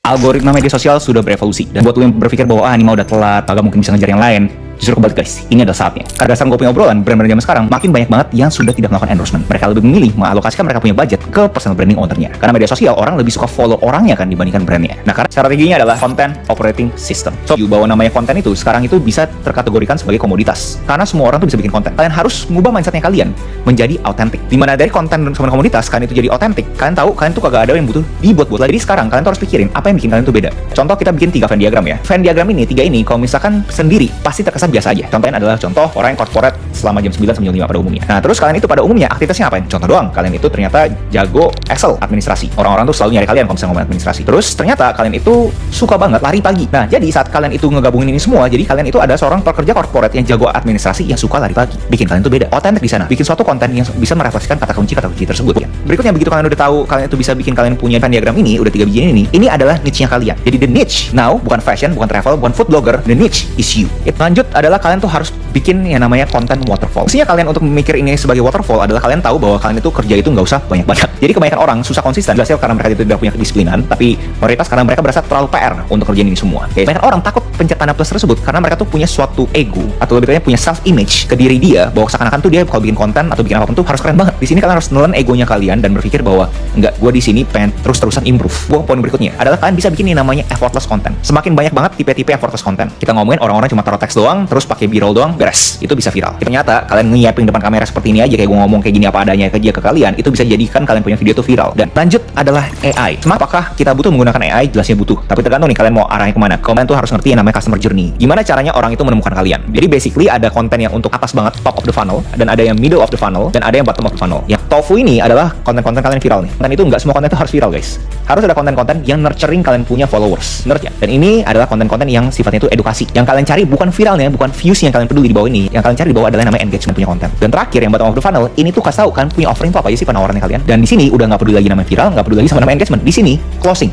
Algoritma media sosial sudah berevolusi. Dan buat lo yang berpikir bahwa ini mah udah telat, kagak mungkin bisa ngejar yang lain, justru kebalik guys, ini adalah saatnya. Karena dasar gue punya obrolan, brand-brand zaman sekarang makin banyak banget yang sudah tidak melakukan endorsement. Mereka lebih memilih mengalokasikan mereka punya budget ke personal branding ownernya. Karena media sosial orang lebih suka follow orangnya kan dibandingkan brandnya. Nah, karena strateginya adalah content operating system. So, bahwa namanya konten itu sekarang itu bisa terkategorikan sebagai komoditas. Karena semua orang tuh bisa bikin konten. Kalian harus mengubah mindsetnya kalian menjadi autentik. Dimana dari konten sama komoditas kalian itu jadi autentik, kalian tahu kalian tuh kagak ada yang butuh dibuat-buat lagi. Jadi sekarang kalian tuh harus pikirin apa yang bikin kalian tuh beda. Contoh kita bikin 3 Venn diagram ya. Venn diagram ini 3 ini kalau misalkan sendiri pasti terkesan biasa aja. Contohnya adalah contoh orang yang corporate selama jam 9 sampai jam 5 pada umumnya. Nah, terus kalian itu pada umumnya aktivitasnya ngapain? Contoh doang, kalian itu ternyata jago Excel administrasi. Orang-orang tuh selalu nyari kalian kalau misalnya ngomongin administrasi. Terus ternyata kalian itu suka banget lari pagi. Nah, jadi saat kalian itu ngegabungin ini semua, jadi kalian itu ada seorang pekerja corporate yang jago administrasi yang suka lari pagi. Bikin kalian tuh beda, otentik di sana. Bikin suatu konten yang bisa merefleksikan kata kunci tersebut ya. Berikutnya begitu kalian udah tahu kalian itu bisa bikin kalian punya Venn diagram ini, udah 3 biji ini adalah niche-nya kalian. Jadi the niche now bukan fashion, bukan travel, bukan food blogger, the niche is you. Lanjut adalah kalian tuh harus bikin yang namanya konten waterfall. Fungsinya kalian untuk memikir ini sebagai waterfall adalah kalian tahu bahwa kalian itu kerja itu nggak usah banyak-banyak. Jadi kebanyakan orang susah konsisten, jelasnya karena mereka itu tidak punya kedisiplinan, tapi mayoritas karena mereka berasa terlalu PR untuk kerjaan ini semua. Kebanyakan orang takut pencet tanda plus tersebut karena mereka tuh punya suatu ego atau lebih tepatnya punya self image ke diri dia bahwa seakan-akan tuh dia kalau bikin konten atau bikin apapun tuh harus keren banget. Di sini kalian harus nelen egonya kalian dan berpikir bahwa enggak, gue di sini pengen terus-terusan improve. Poin berikutnya adalah kalian bisa bikin yang namanya effortless content. Semakin banyak banget tipe-tipe effortless content. Kita ngomongin orang-orang cuma taruh teks doang, terus pakai b-roll doang, beres. Itu bisa viral. Ternyata kalian nyiapin depan kamera seperti ini aja, kayak gue ngomong kayak gini apa adanya ke kalian, itu bisa jadikan kalian punya video tuh viral. Dan lanjut adalah AI. Apakah kita butuh menggunakan AI? Jelasnya butuh. Tapi tergantung nih kalian mau arahnya kemana. Kalian tuh harus ngerti yang namanya customer journey. Gimana caranya orang itu menemukan kalian. Jadi basically ada konten yang untuk atas banget, top of the funnel, dan ada yang middle of the funnel, dan ada yang bottom of the funnel. Yang tofu ini adalah konten-konten kalian viral nih. Dan itu nggak semua konten itu harus viral guys. Harus ada konten-konten yang nurturing kalian punya followers. Menurut ya. Dan ini adalah konten-konten yang sifatnya itu edukasi. Yang kalian cari bukan viralnya, bukan views yang kalian peduli di bawah ini. Yang kalian cari di bawah adalah namanya engagement punya konten. Dan terakhir yang bottom of the funnel, ini tuh kasih tahu kan punya offering tuh apa aja sih penawarannya kalian. Dan di sini udah nggak peduli lagi namanya viral, nggak peduli lagi sama nama engagement. Di sini closing.